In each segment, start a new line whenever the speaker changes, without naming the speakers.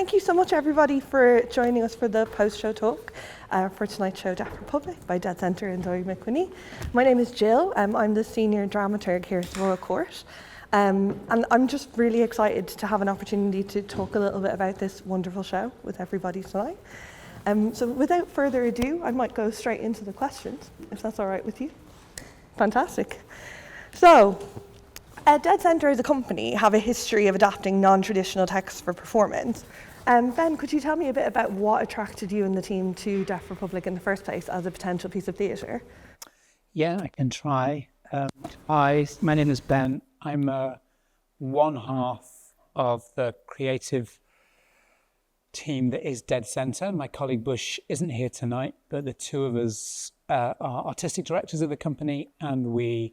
thank you so much everybody for joining us for the post-show talk for tonight's show, Deaf Republic by Dead Centre and Zoe McWhinney. My name is Jill, I'm the senior dramaturg here at the Royal Court. And I'm just really excited to have an opportunity to talk a little bit about this wonderful show with everybody tonight. So without further ado, I might go straight into the questions, if that's all right with you. Fantastic. So, Dead Centre as a company have a history of adapting non-traditional texts for performance. Ben, could you tell me a bit about what attracted you and the team to Deaf Republic in the first place as a potential piece of theatre?
Yeah, I can try. Hi, my name is Ben. I'm one half of the creative team that is Dead Centre. My colleague Bush isn't here tonight, but the two of us are artistic directors of the company, and we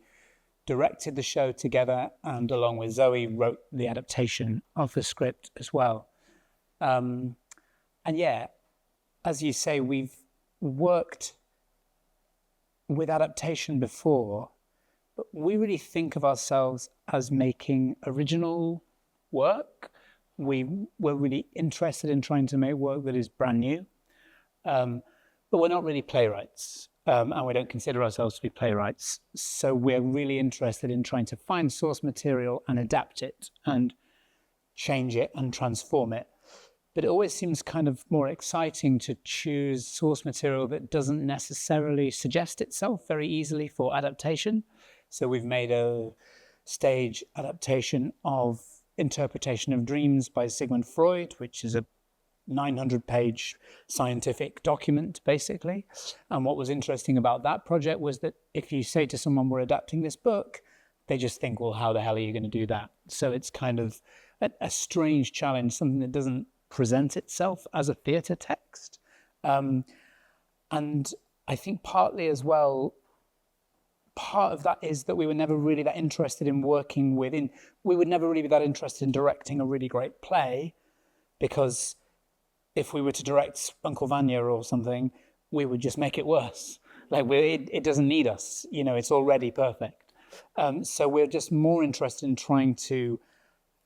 directed the show together, and along with Zoe wrote the adaptation of the script as well. And yeah, as you say, we've worked with adaptation before, but we really think of ourselves as making original work. We're really interested in trying to make work that is brand new, but we're not really playwrights. And we don't consider ourselves to be playwrights. So we're really interested in trying to find source material and adapt it and change it and transform it. But it always seems kind of more exciting to choose source material that doesn't necessarily suggest itself very easily for adaptation. So we've made a stage adaptation of Interpretation of Dreams by Sigmund Freud, which is a 900-page scientific document, basically. And what was interesting about that project was that if you say to someone, we're adapting this book, they just think, well, how the hell are you going to do that? So it's kind of a strange challenge, something that doesn't present itself as a theatre text. And I think partly as well, part of that is that we were never really that interested in working within, we would never really be that interested in directing a really great play, because if we were to direct Uncle Vanya or something, we would just make it worse. Like it doesn't need us, it's already perfect. So we're just more interested in trying to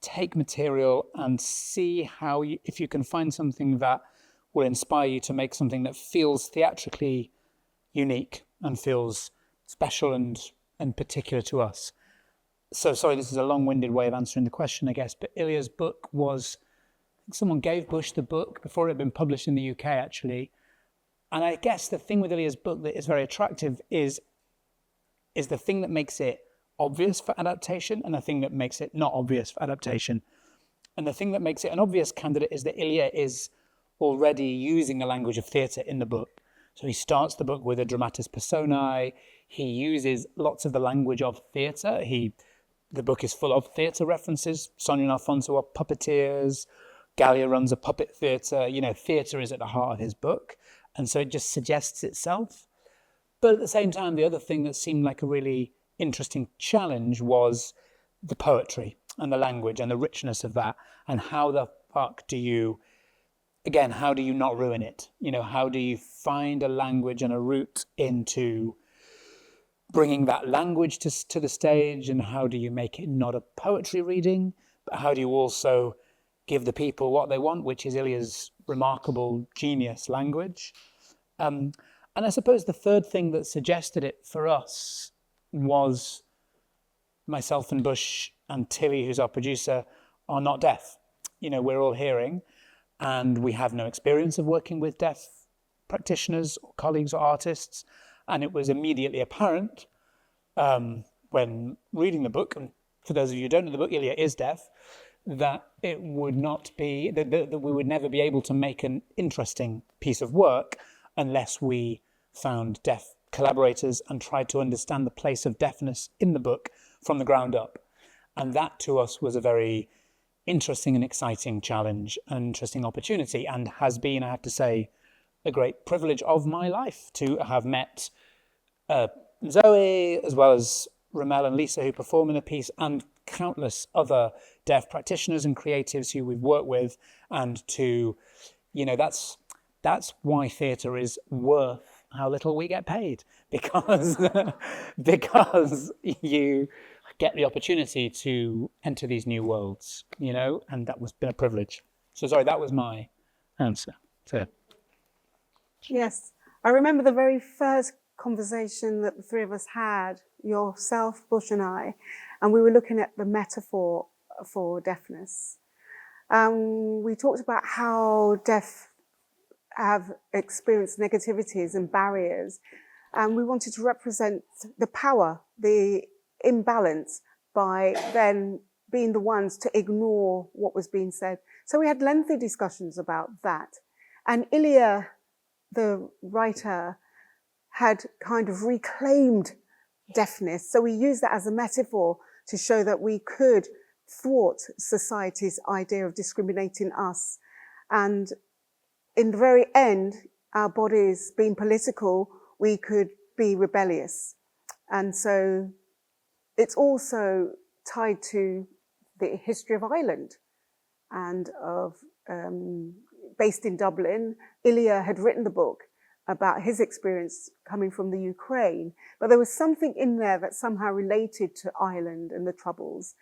take material and see how, if you can find something that will inspire you to make something that feels theatrically unique and feels special and particular to us. So sorry, this is a long-winded way of answering the question, I guess, but Ilya's book was, someone gave Bush the book before it had been published in the UK, actually. And I guess the thing with Ilya's book that is very attractive is the thing that makes it obvious for adaptation and the thing that makes it not obvious for adaptation. And the thing that makes it an obvious candidate is that Ilya is already using a language of theatre in the book. So he starts the book with a dramatis personae. He uses lots of the language of theatre. The book is full of theatre references. Sonia and Alfonso are puppeteers. Gallia runs a puppet theatre. Theatre is at the heart of his book. And so it just suggests itself. But at the same time, the other thing that seemed like a really interesting challenge was the poetry and the language and the richness of that. And how the fuck do you not ruin it? How do you find a language and a route into bringing that language to the stage? And how do you make it not a poetry reading, but how do you also give the people what they want, which is Ilya's remarkable genius language. And I suppose the third thing that suggested it for us was myself and Bush and Tilly, who's our producer, are not deaf. We're all hearing, and we have no experience of working with deaf practitioners or colleagues or artists. And it was immediately apparent when reading the book, and for those of you who don't know the book, Ilya is deaf, that it would not be, that we would never be able to make an interesting piece of work unless we found deaf collaborators and tried to understand the place of deafness in the book from the ground up. And that to us was a very interesting and exciting challenge, an interesting opportunity, and has been, I have to say, a great privilege of my life to have met Zoe, as well as Ramel and Lisa, who perform in the piece, and countless other deaf practitioners and creatives who we've worked with, and to, that's why theatre is worth how little we get paid, because you get the opportunity to enter these new worlds, and that was been a privilege. So sorry, that was my answer. So,
Yes, I remember the very first conversation that the three of us had, yourself, Bush and I, and we were looking at the metaphor for deafness. We talked about how deaf have experienced negativities and barriers, and we wanted to represent the power, the imbalance, by then being the ones to ignore what was being said. So we had lengthy discussions about that. And Ilya, the writer, had kind of reclaimed deafness. So we used that as a metaphor to show that we could thwart society's idea of discriminating us. And in the very end, our bodies being political, we could be rebellious. And so it's also tied to the history of Ireland and of, based in Dublin. Ilya had written the book about his experience coming from the Ukraine, but there was something in there that somehow related to Ireland and the Troubles.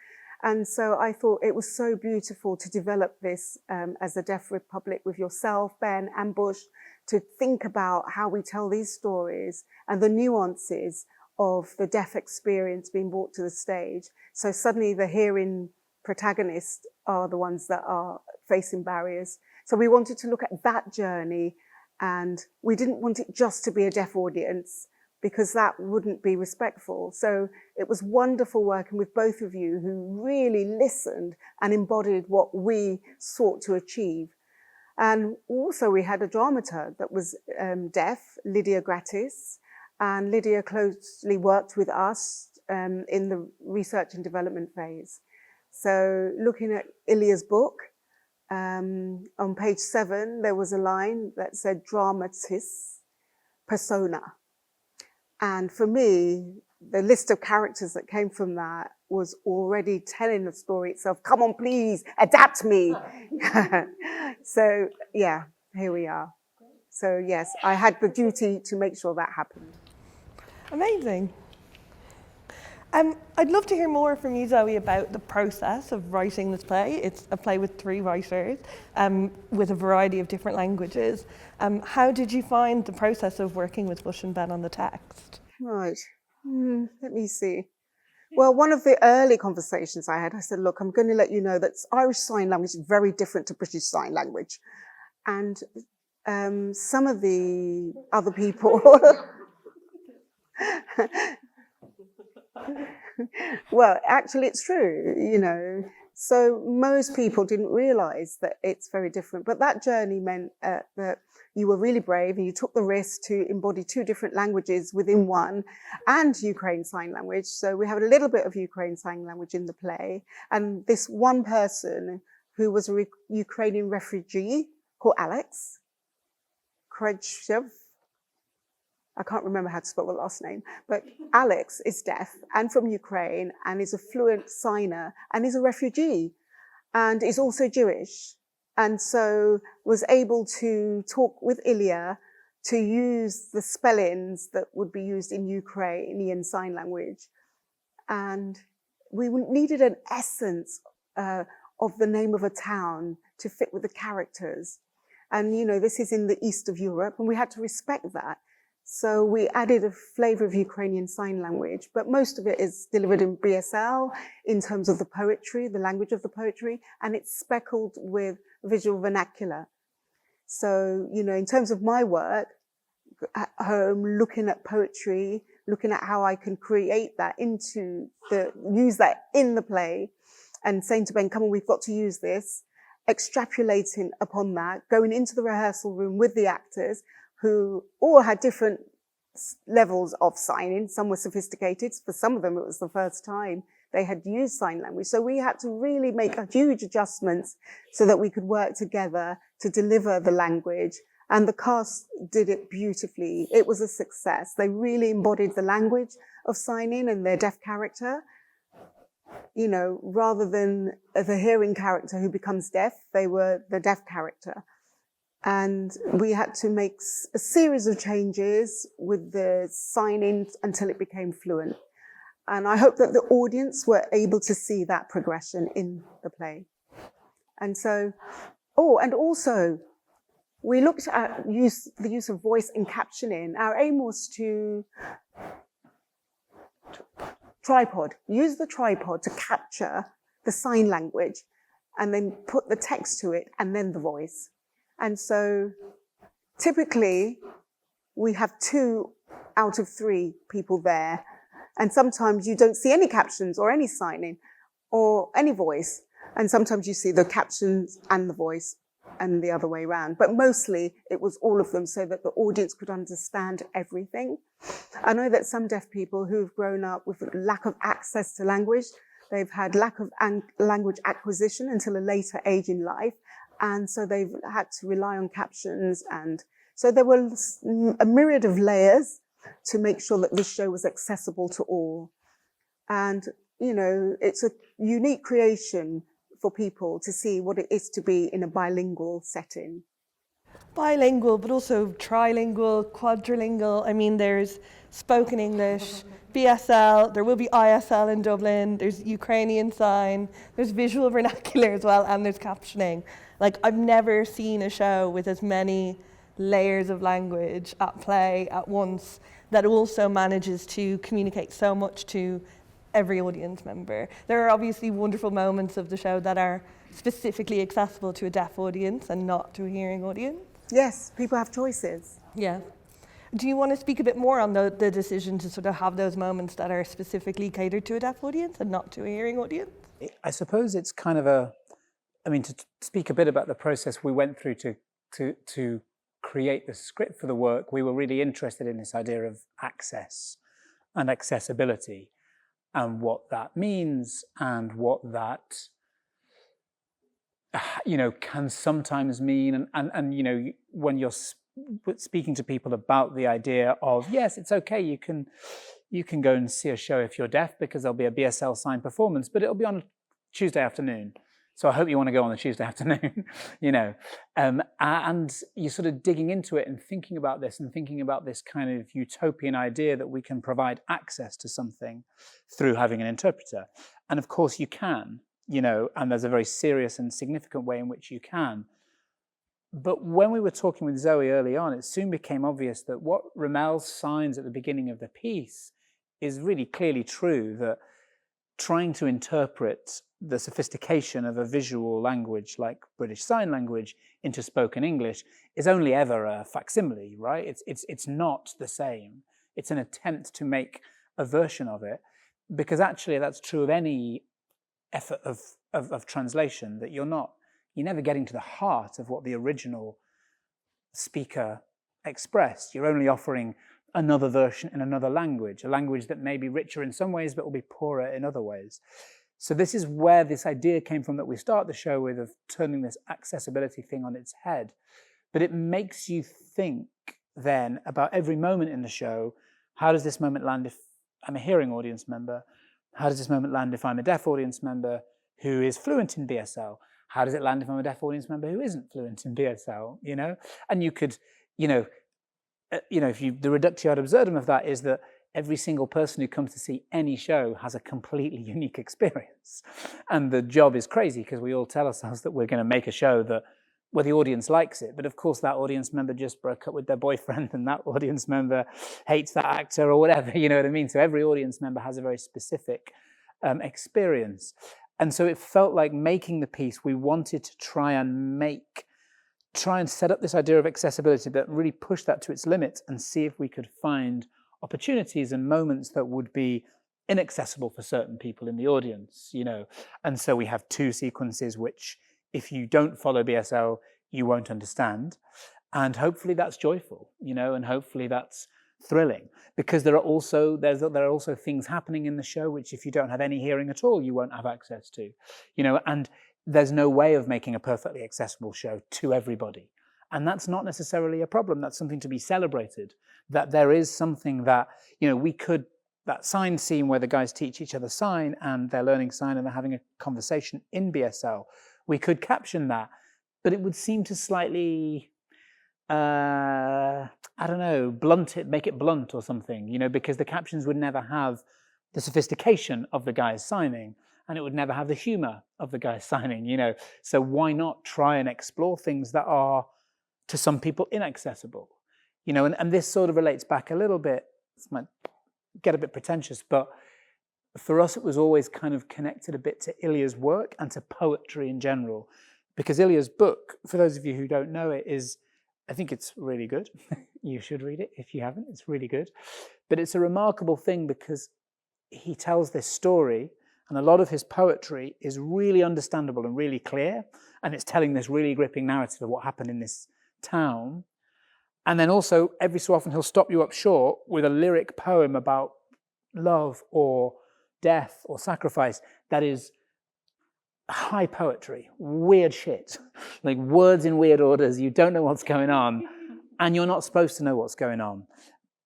And so I thought it was so beautiful to develop this as a Deaf Republic with yourself, Ben, and Bush, to think about how we tell these stories and the nuances of the deaf experience being brought to the stage. So suddenly the hearing protagonists are the ones that are facing barriers. So we wanted to look at that journey, and we didn't want it just to be a deaf audience, because that wouldn't be respectful. So it was wonderful working with both of you who really listened and embodied what we sought to achieve. And also we had a dramaturg that was deaf, Lydia Gratis, and Lydia closely worked with us in the research and development phase. So looking at Ilya's book, on page 7, there was a line that said dramatis persona. And for me, the list of characters that came from that was already telling the story itself. Come on, please, adapt me. So yeah, here we are. So yes, I had the duty to make sure that happened.
Amazing. I'd love to hear more from you, Zoe, about the process of writing this play. It's a play with 3 writers with a variety of different languages. How did you find the process of working with Bush and Ben on the text?
Right. Let me see. Well, one of the early conversations I had, I said, look, I'm going to let you know that Irish Sign Language is very different to British Sign Language. And some of the other people... Well, actually, it's true, you know. So most people didn't realize that it's very different. But that journey meant that you were really brave and you took the risk to embody 2 different languages within one, and Ukraine Sign Language. So we have a little bit of Ukraine Sign Language in the play. And this one person who was a Ukrainian refugee called Alex Krejchev, I can't remember how to spell the last name, but Alex is deaf and from Ukraine and is a fluent signer and is a refugee and is also Jewish. And so was able to talk with Ilya to use the spellings that would be used in Ukrainian Sign Language. And we needed an essence of the name of a town to fit with the characters. And, you know, this is in the east of Europe, and we had to respect that. So we added a flavor of Ukrainian Sign Language, but most of it is delivered in BSL in terms of the poetry, the language of the poetry, and it's speckled with visual vernacular. So, you know, in terms of my work at home, looking at poetry, looking at how I can create that use that in the play, and saying to Ben, come on, we've got to use this, extrapolating upon that, going into the rehearsal room with the actors, who all had different levels of signing. Some were sophisticated. For some of them, it was the first time they had used sign language. So we had to really make a huge adjustments so that we could work together to deliver the language. And the cast did it beautifully. It was a success. They really embodied the language of signing and their deaf character. You know, rather than the hearing character who becomes deaf, they were the deaf character. And we had to make a series of changes with the signing until it became fluent. And I hope that the audience were able to see that progression in the play. And so Oh, and also we looked at the use of voice in captioning. Our aim was to use the tripod to capture the sign language and then put the text to it and then the voice. And so typically we have 2 out of 3 people there. And sometimes you don't see any captions or any signing or any voice. And sometimes you see the captions and the voice and the other way around. But mostly it was all of them so that the audience could understand everything. I know that some deaf people who've grown up with lack of access to language, they've had lack of language acquisition until a later age in life. And so they've had to rely on captions. And so there was a myriad of layers to make sure that this show was accessible to all. And, you know, it's a unique creation for people to see what it is to be in a bilingual setting.
Bilingual, but also trilingual, quadrilingual. I mean, there's spoken English, BSL, there will be ISL in Dublin, there's Ukrainian sign, there's visual vernacular as well, and there's captioning. Like, I've never seen a show with as many layers of language at play at once that also manages to communicate so much to every audience member. There are obviously wonderful moments of the show that are specifically accessible to a deaf audience and not to a hearing audience.
Yes, people have choices.
Yeah. Do you want to speak a bit more on the decision to sort of have those moments that are specifically catered to a deaf audience and not to a hearing audience?
I suppose it's kind of to speak a bit about the process we went through to create the script for the work, we were really interested in this idea of access and accessibility and what that means and what that, can sometimes mean. And when you're speaking to people about the idea of, yes, it's okay, you can go and see a show if you're deaf because there'll be a BSL signed performance, but it'll be on a Tuesday afternoon. So I hope you want to go on a Tuesday afternoon, and you're sort of digging into it and thinking about this kind of utopian idea that we can provide access to something through having an interpreter. And of course you can, and there's a very serious and significant way in which you can. But when we were talking with Zoe early on, it soon became obvious that what Ramel signs at the beginning of the piece is really clearly true, that trying to interpret the sophistication of a visual language like British Sign Language into spoken English is only ever a facsimile, right? It's not the same. It's an attempt to make a version of it, because actually that's true of any effort of translation, that you're never getting to the heart of what the original speaker expressed. You're only offering another version in another language, a language that may be richer in some ways but will be poorer in other ways. So this is where this idea came from that we start the show with, of turning this accessibility thing on its head. But it makes you think then about every moment in the show. How does this moment land if I'm a hearing audience member? How does this moment land if I'm a deaf audience member who is fluent in BSL? How does it land if I'm a deaf audience member who isn't fluent in BSL? And you could, the reductio ad absurdum of that is that every single person who comes to see any show has a completely unique experience. And the job is crazy because we all tell ourselves that we're going to make a show where the audience likes it. But of course, that audience member just broke up with their boyfriend and that audience member hates that actor or whatever, you know what I mean? So every audience member has a very specific experience. And so it felt like making the piece, we wanted to try and set up this idea of accessibility, but really push that to its limits and see if we could find opportunities and moments that would be inaccessible for certain people in the audience, And so we have 2 sequences which, if you don't follow BSL, you won't understand. And hopefully that's joyful, and hopefully that's thrilling, because there are also things happening in the show which, if you don't have any hearing at all, you won't have access to, and there's no way of making a perfectly accessible show to everybody. And that's not necessarily a problem. That's something to be celebrated, that there is something that, that sign scene where the guys teach each other sign and they're learning sign and they're having a conversation in BSL, we could caption that, but it would seem to slightly, blunt it, make it blunt or something, because the captions would never have the sophistication of the guys signing. and it would never have the humor of the guy signing, you know. So why not try and explore things that are, to some people, inaccessible? You know, and this sort of relates back a little bit, this might get a bit pretentious, but for us it was always kind of connected a bit to Ilya's work and to poetry in general. Because Ilya's book, for those of you who don't know it, is, I think it's really good. You should read it if you haven't, it's really good. But it's a remarkable thing because he tells this story, and a lot of his poetry is really understandable and really clear, and it's telling this really gripping narrative of what happened in this town. And then also, every so often, he'll stop you up short with a lyric poem about love or death or sacrifice that is high poetry, weird shit, like words in weird orders, you don't know what's going on, and you're not supposed to know what's going on.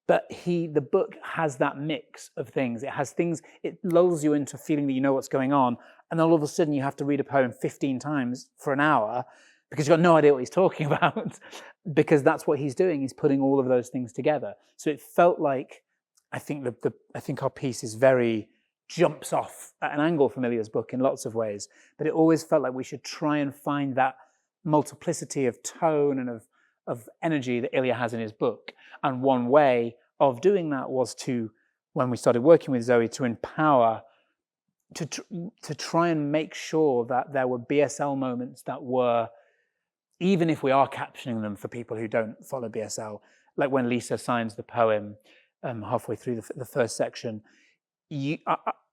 But the book has that mix of things. It has things, it lulls you into feeling that you know what's going on, and then all of a sudden you have to read a poem 15 times for an hour because you've got no idea what he's talking about, because that's what he's doing. He's putting all of those things together. So it felt like, I think our piece is very, jumps off at an angle from Ilya's book in lots of ways, but it always felt like we should try and find that multiplicity of tone and of energy that Ilya has in his book. And one way of doing that was to, when we started working with Zoe, to empower, to try and make sure that there were BSL moments that were, even if we are captioning them for people who don't follow BSL, like when Lisa signs the poem halfway through the first section,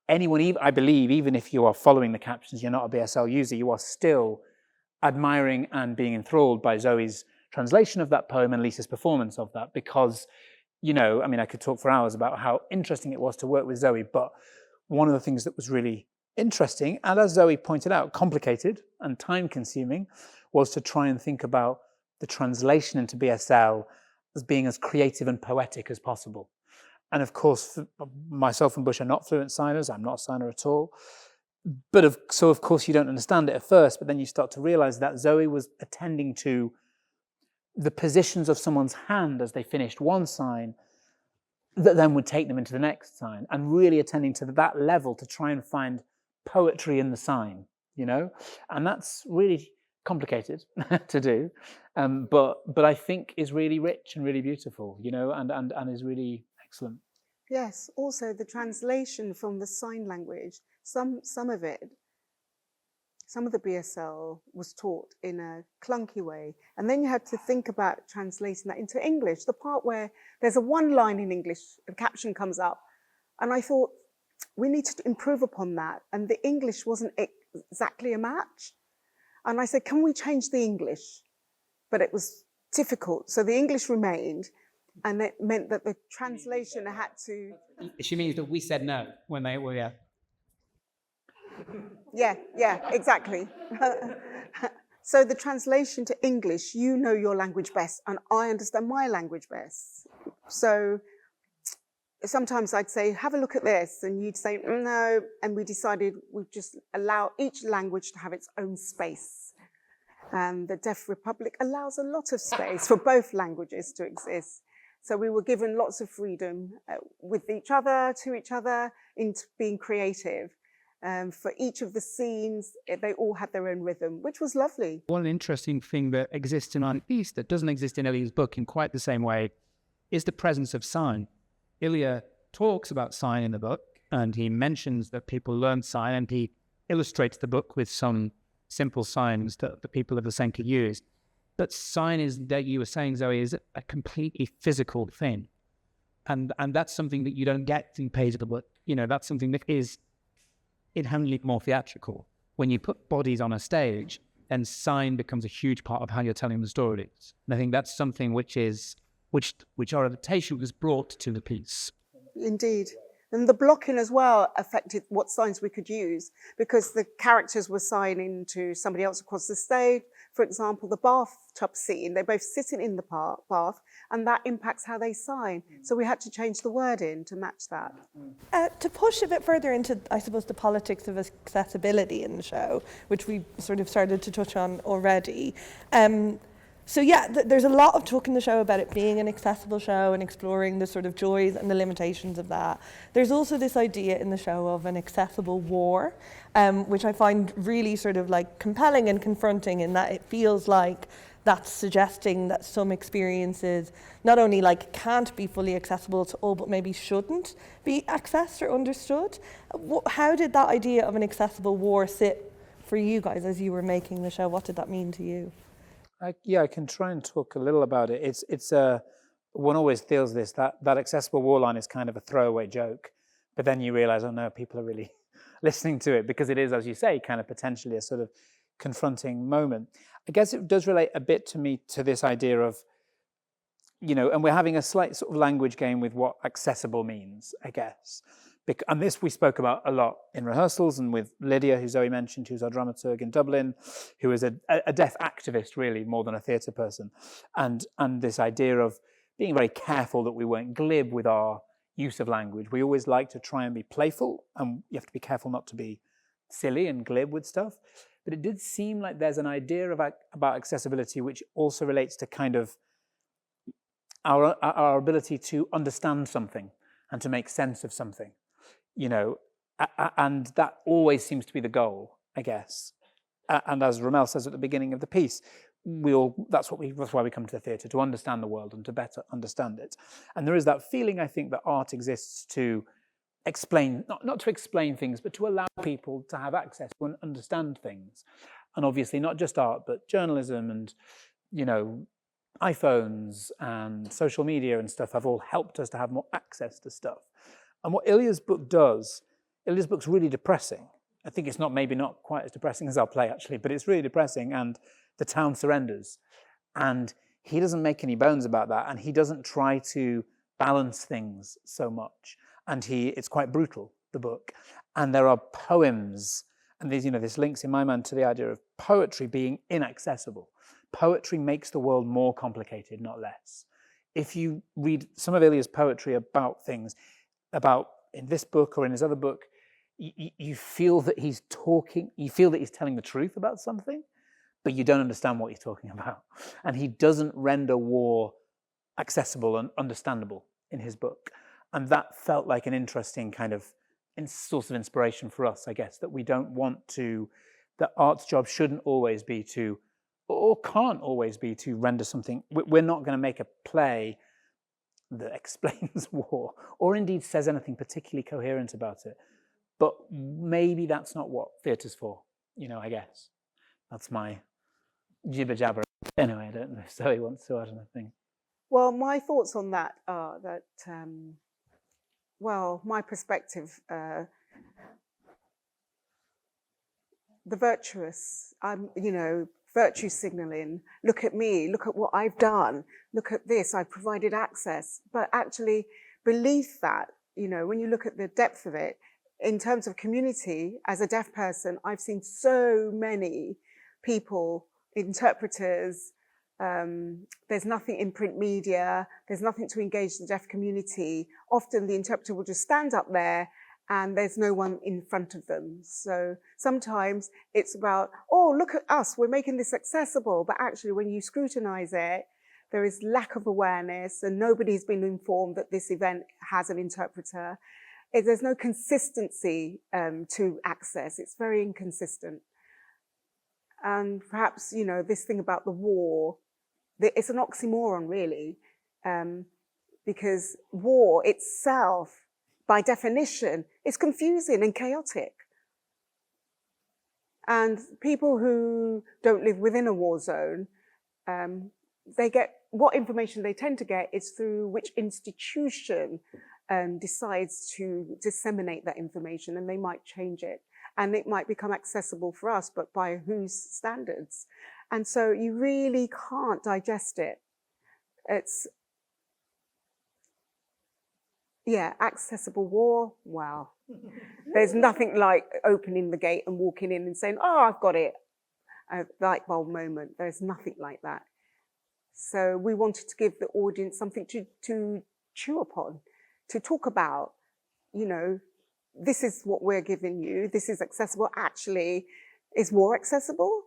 anyone, I believe, even if you are following the captions, you're not a BSL user, you are still admiring and being enthralled by Zoe's translation of that poem and Lisa's performance of that, because, you know, I mean, I could talk for hours about how interesting it was to work with Zoe, but one of the things that was really interesting, and as Zoe pointed out, complicated and time-consuming, was to try and think about the translation into BSL as being as creative and poetic as possible. And of course, myself and Bush are not fluent signers. I'm not a signer at all. So of course you don't understand it at first, but then you start to realize that Zoe was attending to the positions of someone's hand as they finished one sign that then would take them into the next sign, and really attending to that level to try and find poetry in the sign, you know? And that's really complicated to do, but I think is really rich and really beautiful, you know, and is really excellent.
Yes, also the translation from the sign language, some of it, some of the BSL was taught in a clunky way. And then you had to think about translating that into English, the part where there's a one line in English, the caption comes up. And I thought, we need to improve upon that. And the English wasn't exactly a match. And I said, can we change the English? But it was difficult. So the English remained. And it meant that the translation had to...
She means that we said no when they were, yeah.
Yeah, exactly. So the translation to English, you know your language best, and I understand my language best. So sometimes I'd say, have a look at this, and you'd say, no, and we decided we'd just allow each language to have its own space. And the Deaf Republic allows a lot of space for both languages to exist. So we were given lots of freedom with each other, to each other, into being creative. For each of the scenes, they all had their own rhythm, which was lovely.
One interesting thing that exists in our piece that doesn't exist in Ilya's book in quite the same way is the presence of sign. Ilya talks about sign in the book, and he mentions that people learn sign, and he illustrates the book with some simple signs that the people of the Senka use. But sign is, that you were saying, Zoe, is a completely physical thing. And that's something that you don't get in pages of the book. You know, that's something that is inherently more theatrical. When you put bodies on a stage, then sign becomes a huge part of how you're telling the stories. And I think that's something which our adaptation was brought to the piece.
Indeed. And the blocking as well affected what signs we could use, because the characters were signing to somebody else across the stage. For example, the bathtub scene, they're both sitting in the bath, and that impacts how they sign. So we had to change the wording to match that.
To push a bit further into, I suppose, the politics of accessibility in the show, which we sort of started to touch on already, So yeah, there's a lot of talk in the show about it being an accessible show and exploring the sort of joys and the limitations of that. There's also this idea in the show of an accessible war, which I find really sort of like compelling and confronting, in that it feels like that's suggesting that some experiences not only like can't be fully accessible to all, but maybe shouldn't be accessed or understood. How did that idea of an accessible war sit for you guys as you were making the show? What did that mean to you?
I can try and talk a little about it. It's one always feels this, that accessible war line is kind of a throwaway joke, but then you realize, oh no, people are really listening to it, because it is, as you say, kind of potentially a sort of confronting moment. I guess it does relate a bit to me to this idea of, and we're having a slight sort of language game with what accessible means, I guess. And this we spoke about a lot in rehearsals, and with Lydia, who Zoe mentioned, who's our dramaturg in Dublin, who is a deaf activist, really, more than a theatre person. And this idea of being very careful that we weren't glib with our use of language. We always like to try and be playful, and you have to be careful not to be silly and glib with stuff. But it did seem like there's an idea about accessibility which also relates to kind of our ability to understand something and to make sense of something. And that always seems to be the goal, I guess. And as Rommel says at the beginning of the piece, that's why we come to the theatre, to understand the world and to better understand it. And there is that feeling, I think, that art exists to explain, not to explain things, but to allow people to have access to and understand things. And obviously not just art, but journalism and, iPhones and social media and stuff have all helped us to have more access to stuff. And what Ilya's book's really depressing. I think it's maybe not quite as depressing as our play, actually, but it's really depressing, and the town surrenders. And he doesn't make any bones about that, and he doesn't try to balance things so much. And it's quite brutal, the book. And there are poems, and this links in my mind to the idea of poetry being inaccessible. Poetry makes the world more complicated, not less. If you read some of Ilya's poetry about things, in this book or in his other book, you feel that he's talking, you feel that he's telling the truth about something, but you don't understand what he's talking about. And he doesn't render war accessible and understandable in his book. And that felt like an interesting kind of source of inspiration for us, I guess, that we don't want to, that art's job shouldn't always be to, or can't always be to render something. We're not going to make a play that explains war, or indeed says anything particularly coherent about it. But maybe that's not what theatre's for, I guess. That's my jibber jabber. Anyway, I don't know if Zoe wants to add anything.
Well, my thoughts on that are that, my perspective, the virtuous, virtue signaling, look at me, look at what I've done, look at this, I've provided access. But actually beneath that, when you look at the depth of it, in terms of community, as a deaf person, I've seen so many people, interpreters, there's nothing in print media, there's nothing to engage the deaf community. Often the interpreter will just stand up there and there's no one in front of them. So sometimes it's about, oh, look at us, we're making this accessible. But actually, when you scrutinize it, there is lack of awareness and nobody's been informed that this event has an interpreter. There's no consistency to access. It's very inconsistent. And perhaps, this thing about the war, it's an oxymoron, really, because war itself, by definition, is confusing and chaotic. And people who don't live within a war zone, they get, what information they tend to get is through which institution decides to disseminate that information, and they might change it. And it might become accessible for us, but by whose standards? And so you really can't digest it. It's, accessible war, wow. There's nothing like opening the gate and walking in and saying, oh, I've got it. A light bulb moment. There's nothing like that. So we wanted to give the audience something to chew upon, to talk about, this is what we're giving you. This is accessible. Actually, is war accessible?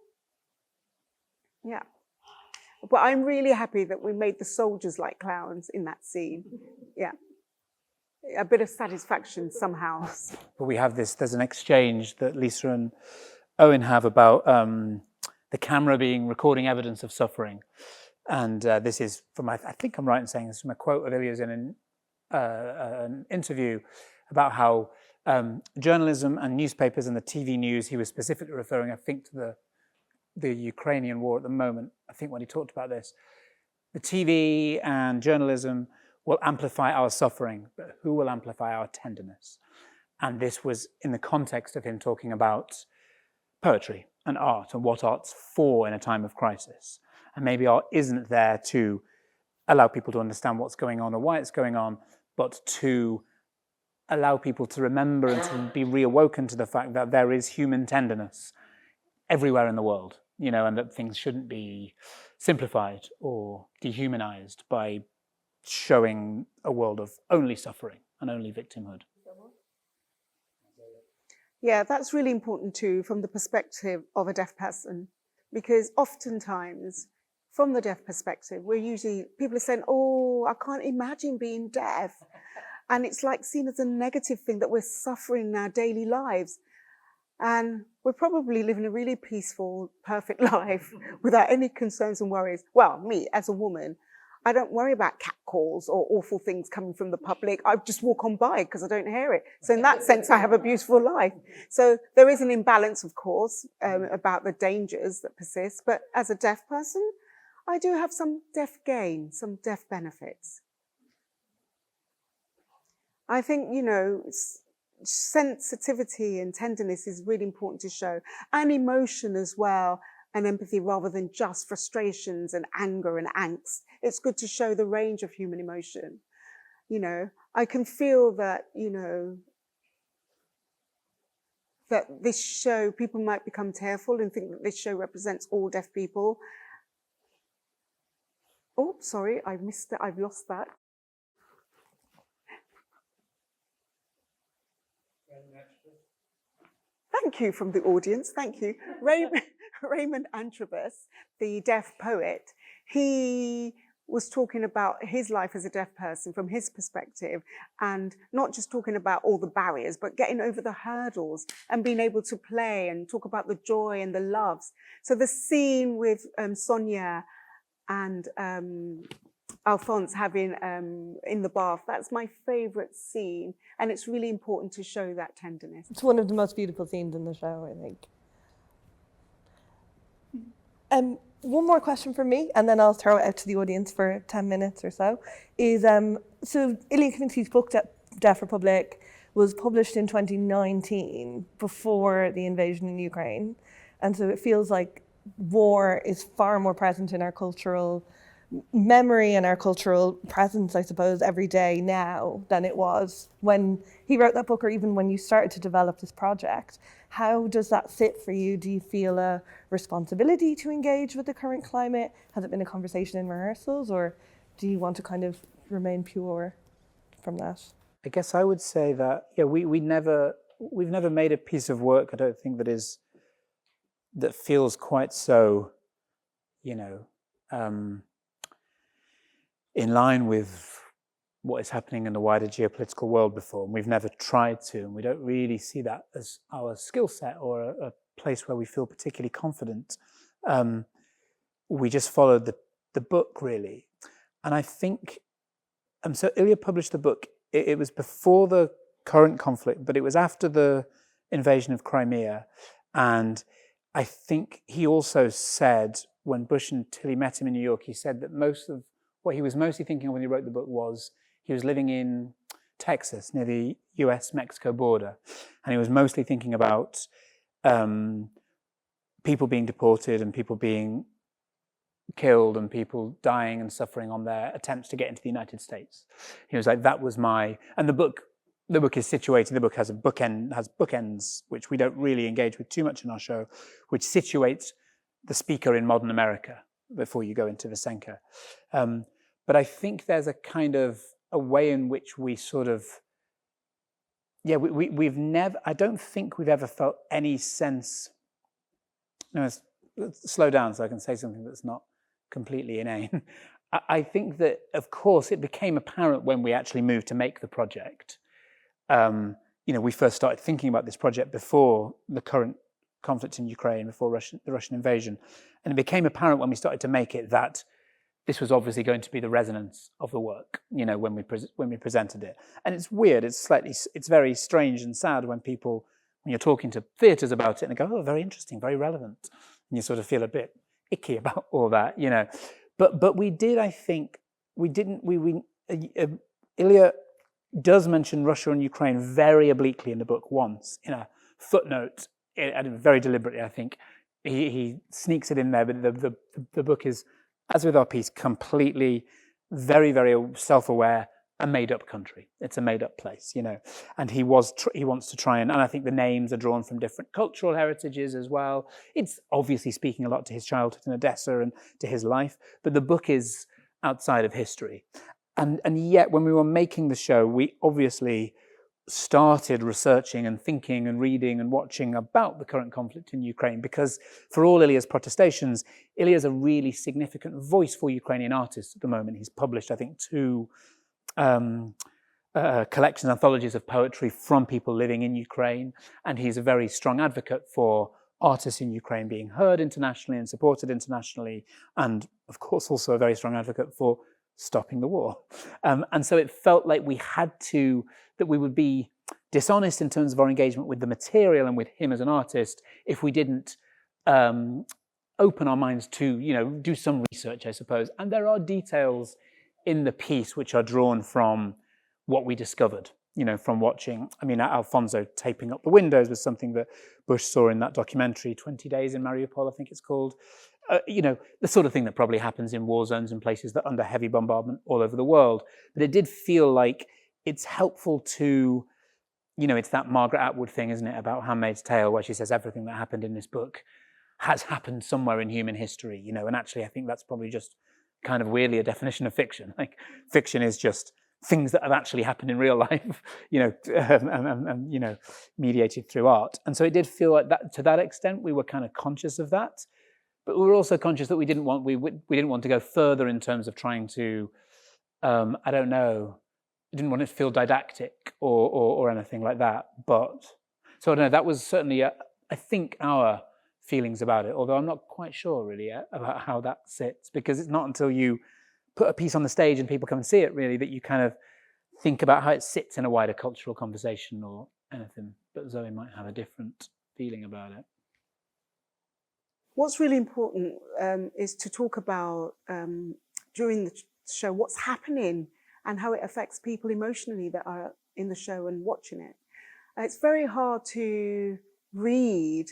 Yeah. But I'm really happy that we made the soldiers like clowns in that scene. Yeah. A bit of satisfaction somehow.
But we have this, there's an exchange that Lisa and Owen have about the camera being recording evidence of suffering. And this is from, I think I'm right in saying this, from a quote of Ilya's in an interview about how journalism and newspapers and the TV news, he was specifically referring, I think, to the Ukrainian war at the moment, I think when he talked about this, the TV and journalism will amplify our suffering, but who will amplify our tenderness? And this was in the context of him talking about poetry and art and what art's for in a time of crisis. And maybe art isn't there to allow people to understand what's going on or why it's going on, but to allow people to remember and to be reawoken to the fact that there is human tenderness everywhere in the world, you know, and that things shouldn't be simplified or dehumanized by showing a world of only suffering and only victimhood.
Yeah, that's really important too, from the perspective of a deaf person, because oftentimes, from the deaf perspective, people are saying, oh, I can't imagine being deaf. And it's like seen as a negative thing that we're suffering in our daily lives. And we're probably living a really peaceful, perfect life without any concerns and worries. Well, me as a woman, I don't worry about catcalls or awful things coming from the public. I just walk on by because I don't hear it. So in that sense, I have a beautiful life. So there is an imbalance, of course, about the dangers that persist. But as a deaf person, I do have some deaf gain, some deaf benefits. I think, you know, sensitivity and tenderness is really important to show, and emotion as well, and empathy, rather than just frustrations and anger and angst. It's good to show the range of human emotion. You know, I can feel that, you know, that this show, people might become tearful and think that this show represents all deaf people. Oh, sorry, I missed it, I've lost that. Thank you from the audience, thank you. Raymond Antrobus, the deaf poet, he was talking about his life as a deaf person from his perspective, and not just talking about all the barriers, but getting over the hurdles and being able to play and talk about the joy and the loves. So the scene with Sonia and Alphonse having in the bath, that's my favorite scene, and it's really important to show that tenderness.
It's one of the most beautiful scenes in the show, I think. One more question from me, and then I'll throw it out to the audience for 10 minutes or so, is so Ilya Kaminsky's book, Deaf Republic, was published in 2019, before the invasion in Ukraine. And so it feels like war is far more present in our cultural memory and our cultural presence, I suppose, every day now than it was when he wrote that book, or even when you started to develop this project. How does that sit for you? Do you feel a responsibility to engage with the current climate? Has it been a conversation in rehearsals, or do you want to kind of remain pure from that?
I guess I would say that, yeah, we've never made a piece of work, I don't think, that feels quite so, you know, in line with what is happening in the wider geopolitical world before. And we've never tried to, and we don't really see that as our skill set or a place where we feel particularly confident. We just followed the book, really. And I think, so Ilya published the book. It was before the current conflict, but it was after the invasion of Crimea. And I think he also said, when Bush and Tilly met him in New York, he said that most of what he was mostly thinking of when he wrote the book was he was living in Texas, near the US-Mexico border. And he was mostly thinking about people being deported and people being killed and people dying and suffering on their attempts to get into the United States. He was like, that was my... And the book is situated, the book has bookends, which we don't really engage with too much in our show, which situates the speaker in modern America before you go into Vysenka. But I think there's a kind of a way in which we sort of, yeah, we've never, I don't think we've ever felt any sense, no, let's slow down so I can say something that's not completely inane. I think that, of course, it became apparent when we actually moved to make the project. We first started thinking about this project before the current conflict in Ukraine, before the Russian invasion. And it became apparent when we started to make it that this was obviously going to be the resonance of the work, when we presented it. And it's weird, it's very strange and sad when you're talking to theatres about it and they go, oh, very interesting, very relevant. And you sort of feel a bit icky about all that, But we did, I think, Ilya does mention Russia and Ukraine very obliquely in the book once, in a footnote, and very deliberately, I think. He sneaks it in there, but the book is, as with our piece, completely, very, very self-aware, a made-up country. It's a made-up place, And he wants to try and I think the names are drawn from different cultural heritages as well. It's obviously speaking a lot to his childhood in Odessa and to his life, but the book is outside of history. And yet, when we were making the show, we obviously started researching and thinking and reading and watching about the current conflict in Ukraine, because for all Ilya's protestations, Ilya's a really significant voice for Ukrainian artists at the moment. He's published, I think, 2 collections, anthologies of poetry from people living in Ukraine, and he's a very strong advocate for artists in Ukraine being heard internationally and supported internationally, and of course also a very strong advocate for stopping the war. And so it felt like that we would be dishonest in terms of our engagement with the material and with him as an artist if we didn't open our minds to, do some research, I suppose. And there are details in the piece which are drawn from what we discovered, from watching. Alfonso taping up the windows was something that Bush saw in that documentary, 20 Days in Mariupol, I think it's called. The sort of thing that probably happens in war zones and places that are under heavy bombardment all over the world. But it did feel like it's helpful to, it's that Margaret Atwood thing, isn't it, about Handmaid's Tale, where she says everything that happened in this book has happened somewhere in human history, and actually I think that's probably just kind of weirdly a definition of fiction. Like, fiction is just things that have actually happened in real life, mediated through art. And so it did feel like that, to that extent, we were kind of conscious of that. But we were also conscious that we didn't want to go further in terms of trying to, didn't want it to feel didactic or anything like that. But, so I don't know, that was certainly, I think, our feelings about it, although I'm not quite sure really yet about how that sits, because it's not until you put a piece on the stage and people come and see it really that you kind of think about how it sits in a wider cultural conversation or anything. But Zoe might have a different feeling about it.
What's really important is to talk about, during the show, what's happening and how it affects people emotionally that are in the show and watching it. It's very hard to read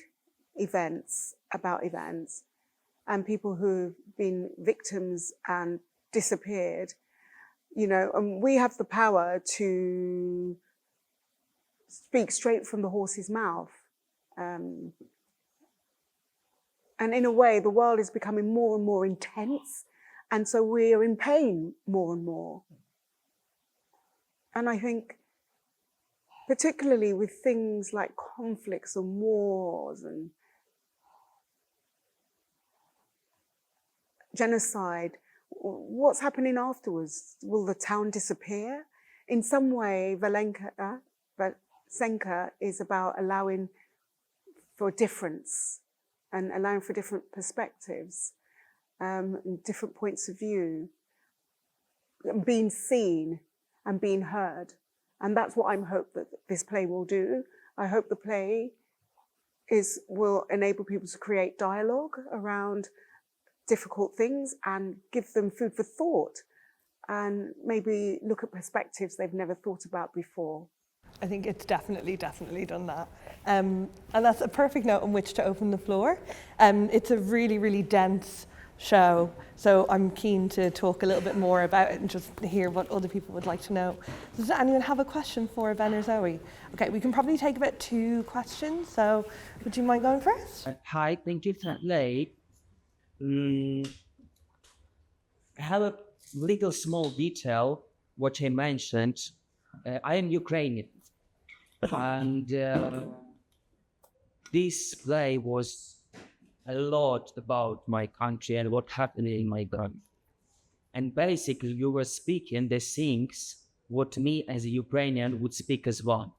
events about events and people who've been victims and disappeared, and we have the power to speak straight from the horse's mouth. And in a way, the world is becoming more and more intense. And so we're in pain more and more. And I think, particularly with things like conflicts and wars and genocide, what's happening afterwards? Will the town disappear? In some way, Senka is about allowing for difference and allowing for different perspectives, and different points of view, and being seen and being heard. And that's what I hope that this play will do. I hope the play will enable people to create dialogue around difficult things and give them food for thought and maybe look at perspectives they've never thought about before.
I think it's definitely done that. And that's a perfect note on which to open the floor. It's a really, really dense show, so I'm keen to talk a little bit more about it and just hear what other people would like to know. Does anyone have a question for Ben or Zoe? Okay, we can probably take about 2 questions, so would you mind going first?
Hi, thank you for that late. I have a little small detail, what I mentioned. I am Ukrainian, and this play was a lot about my country and what happened in my country. And basically, you were speaking the things what me as a Ukrainian would speak as well.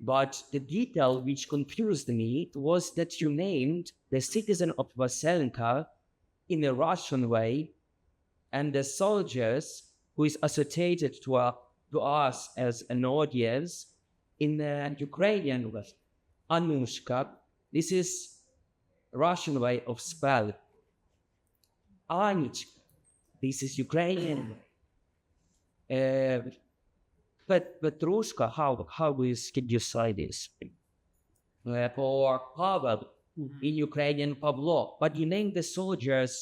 But the detail which confused me was that you named the citizen of Vaselenka in a Russian way, and the soldiers who is associated to us as an audience in the Ukrainian way. Anushka, this is Russian way of spell. Anichka, this is Ukrainian. But Petrushka, how can you say this? For Pavel, in Ukrainian Pavlo, but you name the soldiers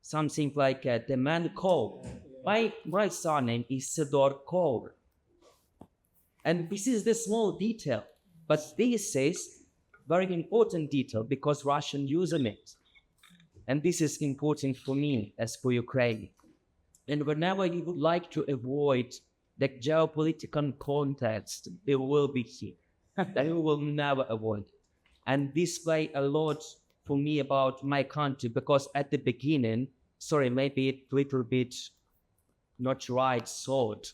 something like the man Kov. My surname is Sedor Kov. And this is the small detail, but this is very important detail because Russian using it. And this is important for me as for Ukraine. And whenever you would like to avoid the geopolitical context, it will be here. That you will never avoid. And this play a lot for me about my country because at the beginning, sorry, maybe a little bit not right thought,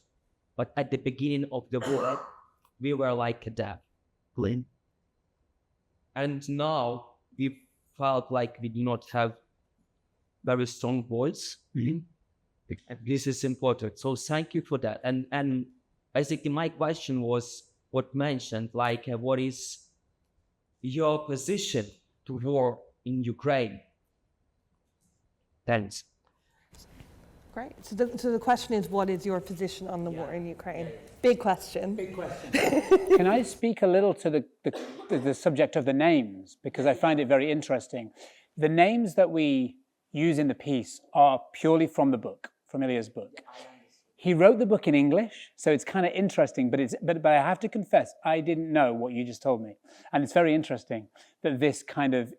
but at the beginning of the war, we were like a deaf. And now we felt like we do not have very strong voice. And this is important. So thank you for that. And basically my question was what mentioned, like what is your position to war in Ukraine? Thanks.
Great. So the question is, what is your position on the war in Ukraine? Big question.
Big question. Can I speak a little to the subject of the names? Because I find it very interesting. The names that we use in the piece are purely from the book, from Ilya's book. He wrote the book in English, so it's kind of interesting, but I have to confess, I didn't know what you just told me. And it's very interesting that this kind of,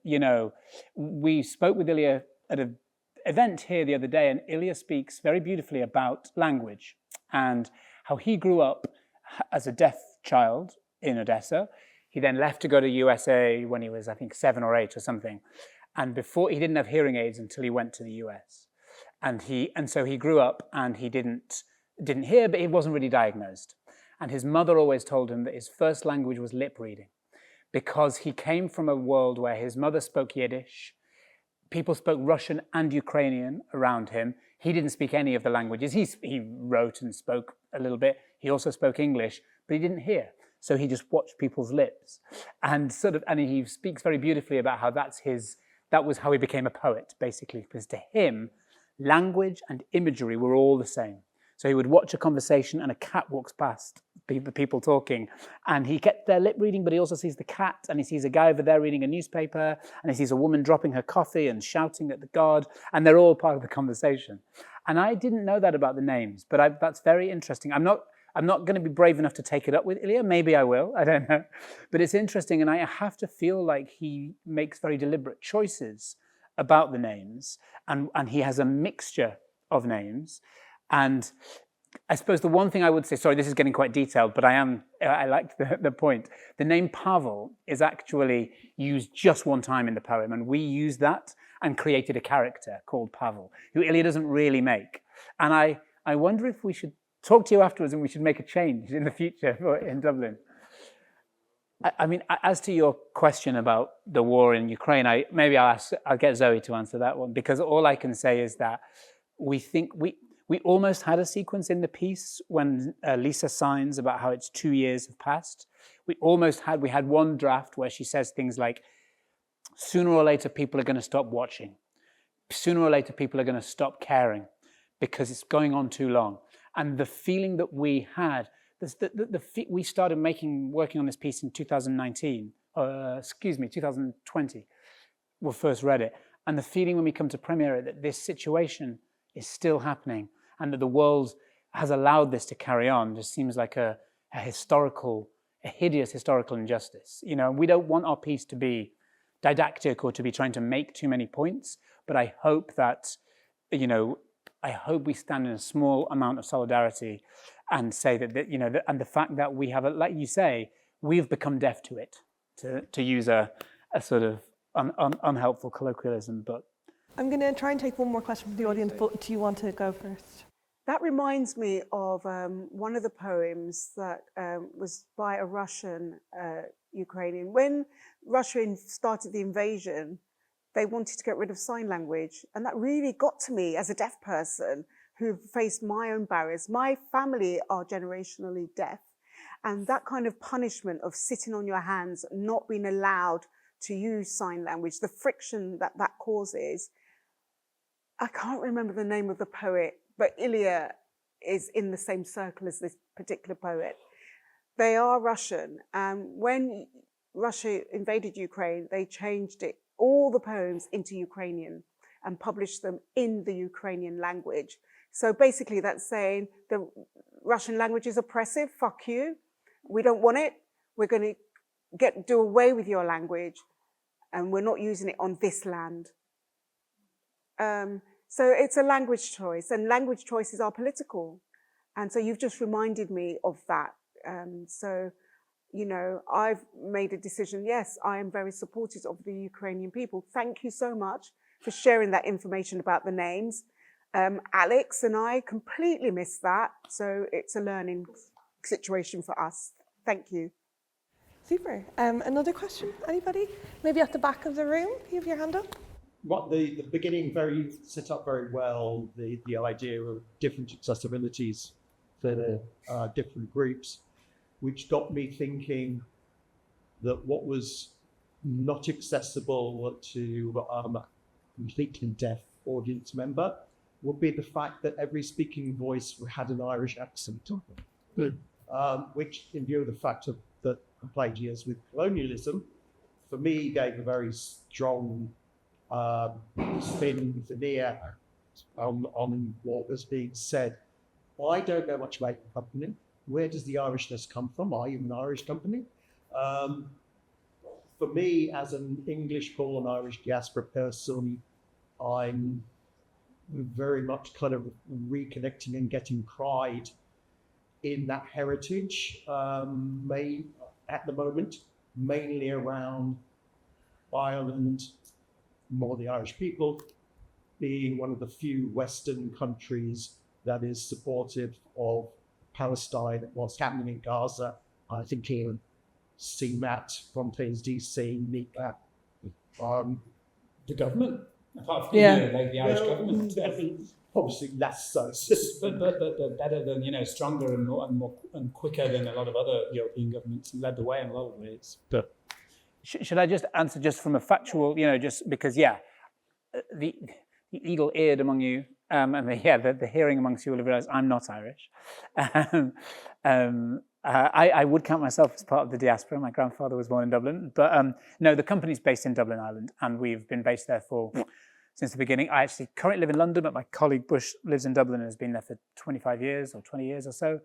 we spoke with Ilya at an event here the other day, and Ilya speaks very beautifully about language and how he grew up as a deaf child in Odessa. He then left to go to USA when he was, I think, 7 or 8 or something. And before, he didn't have hearing aids until he went to the US. And so he grew up and he didn't hear, but he wasn't really diagnosed. And his mother always told him that his first language was lip reading because he came from a world where his mother spoke Yiddish, people spoke Russian and Ukrainian around him. He didn't speak any of the languages. He wrote and spoke a little bit. He also spoke English, but he didn't hear. So he just watched people's lips. And he speaks very beautifully about how that was how he became a poet, basically, because to him, language and imagery were all the same. So he would watch a conversation and a cat walks past, the people talking, and he gets their lip reading, but he also sees the cat, and he sees a guy over there reading a newspaper, and he sees a woman dropping her coffee and shouting at the guard, and they're all part of the conversation. And I didn't know that about the names, but that's very interesting. I'm not going to be brave enough to take it up with Ilya. Maybe I will, I don't know. But it's interesting, and I have to feel like he makes very deliberate choices about the names, and he has a mixture of names. And I suppose the one thing I would say, sorry, this is getting quite detailed, but I liked the point. The name Pavel is actually used just one time in the poem, and we used that and created a character called Pavel, who Ilya doesn't really make. And I wonder if we should talk to you afterwards and we should make a change in the future in Dublin. I mean, as to your question about the war in Ukraine, I'll get Zoe to answer that one, because all I can say is that we almost had a sequence in the piece when Lisa signs about how it's 2 years have passed. We had one draft where she says things like, sooner or later people are going to stop watching. Sooner or later people are going to stop caring because it's going on too long. And the feeling that we had, we started working on this piece in 2020. We first read it. And the feeling when we come to premiere it, that this situation is still happening and that the world has allowed this to carry on just seems like a hideous historical injustice. We don't want our piece to be didactic or to be trying to make too many points, but I hope that, I hope we stand in a small amount of solidarity and say that and the fact that we have, like you say, we've become deaf to it, to use a sort of unhelpful colloquialism, but
I'm going to try and take one more question from the audience, but do you want to go first?
That reminds me of one of the poems that was by a Russian Ukrainian. When Russia started the invasion, they wanted to get rid of sign language. And that really got to me as a deaf person who faced my own barriers. My family are generationally deaf. And that kind of punishment of sitting on your hands, not being allowed to use sign language, the friction that that causes. I can't remember the name of the poet, but Ilya is in the same circle as this particular poet. They are Russian, and when Russia invaded Ukraine, they changed it, all the poems into Ukrainian and published them in the Ukrainian language. So basically that's saying the Russian language is oppressive, fuck you, we don't want it, we're going to do away with your language, and we're not using it on this land. So it's a language choice, and language choices are political. And so you've just reminded me of that. So, you know, I've made a decision. Yes, I am very supportive of the Ukrainian people. Thank you so much for sharing that information about the names. Alex and I completely missed that. So it's a learning situation for us. Thank you.
Super. Another question, anybody? Maybe at the back of the room, you have your hand up.
What the beginning set up very well the idea of different accessibilities for the different groups, which got me thinking that what was not accessible to a completely deaf audience member would be the fact that every speaking voice had an Irish accent, which, in view of the fact that I played years with colonialism, for me gave a very strong spin veneer on what was being said. I don't know much about your company. Where does the Irishness come from? Are you an Irish company? For me, as an English-born Irish diaspora person, I'm very much kind of reconnecting and getting pride in that heritage, at the moment, mainly around Ireland, more the Irish people, being one of the few Western countries that is supportive of Palestine, what's happening in Gaza. I think you'll see Matt from DC meet that.
the government, apart from the Irish government,
obviously less so,
but better than stronger and more and quicker than a lot of other European governments, and led the way in a lot of ways. But should I just answer just from a factual, just because the eagle-eared among you, and the hearing amongst you will have realised I'm not Irish. I would count myself as part of the diaspora. My grandfather was born in Dublin, but no, the company's based in Dublin, Ireland, and we've been based there since the beginning. I actually currently live in London, but my colleague Bush lives in Dublin and has been there for 25 years or 20 years or so.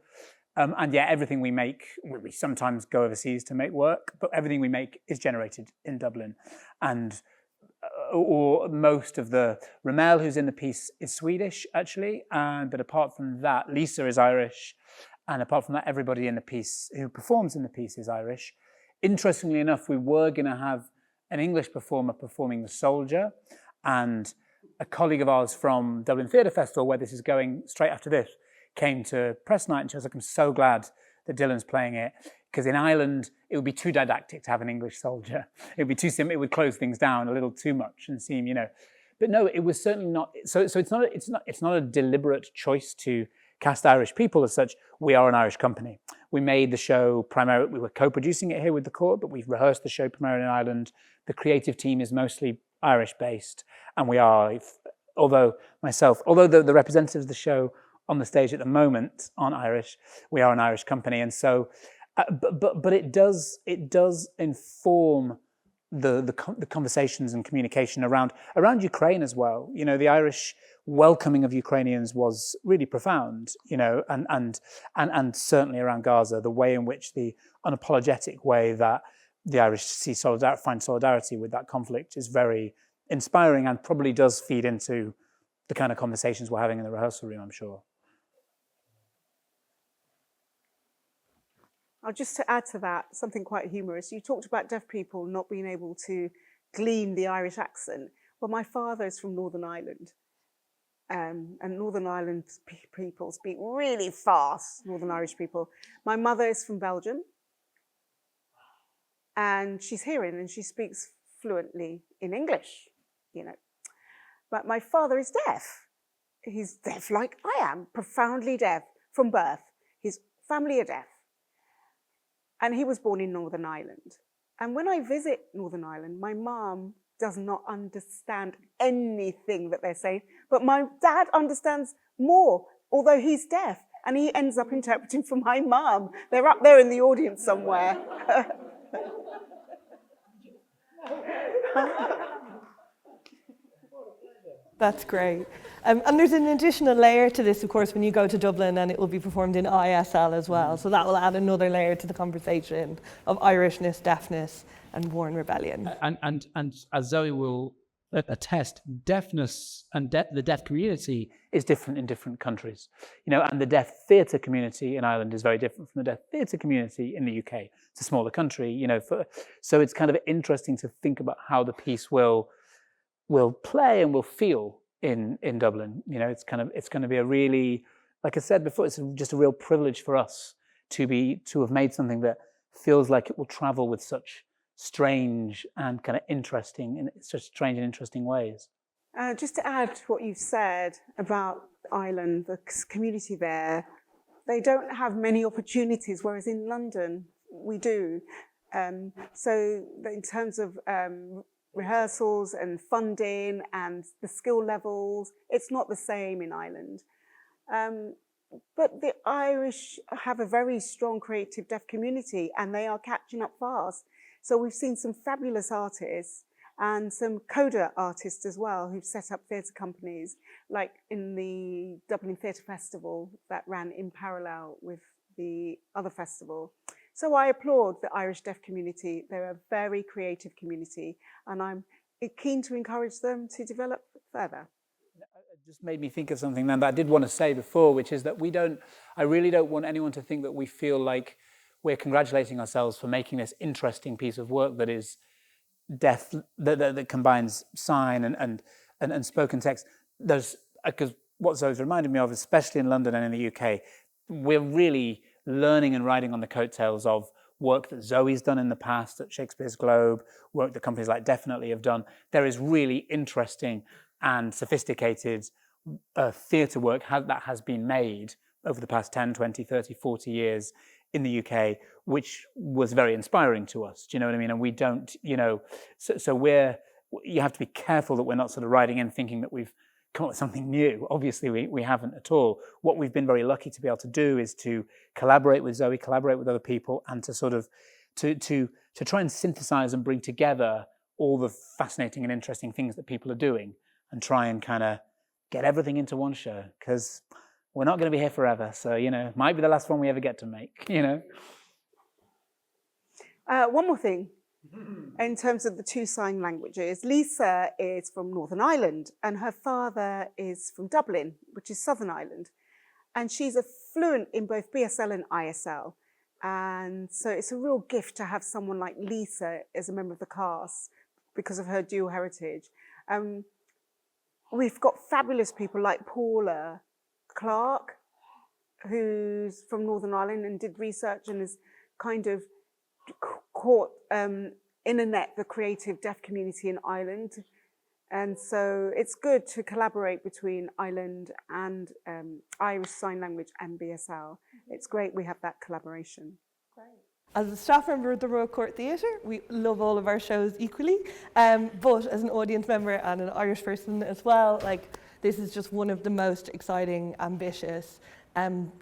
And everything we make, we sometimes go overseas to make work, but everything we make is generated in Dublin. And or most of the Ramel, who's in the piece, is Swedish, actually. But apart from that, Lisa is Irish. And apart from that, everybody in the piece who performs in the piece is Irish. Interestingly enough, we were going to have an English performer performing The Soldier. And a colleague of ours from Dublin Theatre Festival, where this is going straight after this, came to press night and she was like, I'm so glad that Dylan's playing it. Because in Ireland, it would be too didactic to have an English soldier. It would be too simple. It would close things down a little too much and seem, But no, it was certainly not. So it's not a deliberate choice to cast Irish people as such. We are an Irish company. We made the show primarily. We were co-producing it here with the court, but we've rehearsed the show primarily in Ireland. The creative team is mostly Irish-based, and we are. Although the representatives of the show on the stage at the moment aren't Irish, we are an Irish company, and so. But it does inform the conversations and communication around Ukraine as well. The Irish welcoming of Ukrainians was really profound. And certainly around Gaza, the way in which the unapologetic way that the Irish find solidarity with that conflict is very inspiring and probably does feed into the kind of conversations we're having in the rehearsal room, I'm sure.
Just to add to that, something quite humorous. You talked about deaf people not being able to glean the Irish accent. Well, my father is from Northern Ireland. And Northern Ireland people speak really fast, Northern Irish people. My mother is from Belgium. And she's hearing and she speaks fluently in English, you know. But my father is deaf. He's deaf like I am, profoundly deaf from birth. His family are deaf. And he was born in Northern Ireland. And when I visit Northern Ireland, my mom does not understand anything that they're saying, but my dad understands more, although he's deaf, and he ends up interpreting for my mom. They're up there in the audience somewhere.
That's great. And there's an additional layer to this, of course, when you go to Dublin, and it will be performed in ISL as well. So that will add another layer to the conversation of Irishness, deafness, and born rebellion.
And as Zoe will attest, deafness and the deaf community is different in different countries. You know, and the deaf theatre community in Ireland is very different from the deaf theatre community in the UK. It's a smaller country, you know, so it's kind of interesting to think about how the piece will play and will feel in Dublin. You know, it's going to be a really, like I said before, it's just a real privilege for us to have made something that feels like it will travel with such strange and kind of interesting, in such strange and interesting ways.
Just to add to what you've said about Ireland, the community there, they don't have many opportunities, whereas in London we do. So in terms of rehearsals and funding and the skill levels, it's not the same in Ireland. But the Irish have a very strong creative deaf community, and they are catching up fast. So we've seen some fabulous artists and some coda artists as well who've set up theatre companies, like in the Dublin Theatre Festival that ran in parallel with the other festival. So I applaud the Irish deaf community. They're a very creative community, and I'm keen to encourage them to develop further.
It just made me think of something then that I did want to say before, which is that I really don't want anyone to think that we feel like we're congratulating ourselves for making this interesting piece of work that is deaf, that combines sign and spoken text. Because what Zoe's reminded me of, especially in London and in the UK, we're really learning and riding on the coattails of work that Zoe's done in the past at Shakespeare's Globe, work that companies like Definitely have done. There is really interesting and sophisticated theatre work that has been made over the past 10, 20, 30, 40 years in the UK, which was very inspiring to us. Do you know what I mean? And we don't, you know, you have to be careful that we're not sort of riding in thinking that we've come up with something new. Obviously, we haven't at all. What we've been very lucky to be able to do is to collaborate with Zoe, collaborate with other people, and to sort of to try and synthesize and bring together all the fascinating and interesting things that people are doing, and try and kind of get everything into one show, because we're not going to be here forever. So, you know, it might be the last one we ever get to make, you know.
One more thing. In terms of the two sign languages, Lisa is from Northern Ireland and her father is from Dublin, which is Southern Ireland. And she's fluent in both BSL and ISL. And so it's a real gift to have someone like Lisa as a member of the cast because of her dual heritage. We've got fabulous people like Paula Clark, who's from Northern Ireland and did research and has kind of caught in a net the creative deaf community in Ireland. And so it's good to collaborate between Ireland and Irish Sign Language and BSL. It's great we have that collaboration.
Great. As a staff member of the Royal Court Theatre, we love all of our shows equally, but as an audience member and an Irish person as well, like, this is just one of the most exciting, ambitious,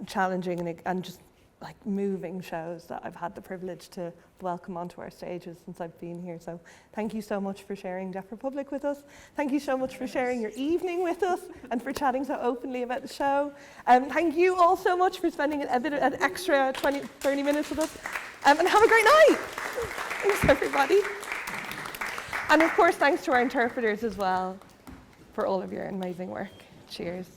challenging and just like moving shows that I've had the privilege to welcome onto our stages since I've been here. So thank you so much for sharing Deaf Republic with us. Thank you so much for sharing your evening with us and for chatting so openly about the show. Thank you all so much for spending an extra 20, 30 minutes with us. And have a great night. Thanks, everybody. And of course, thanks to our interpreters as well for all of your amazing work. Cheers.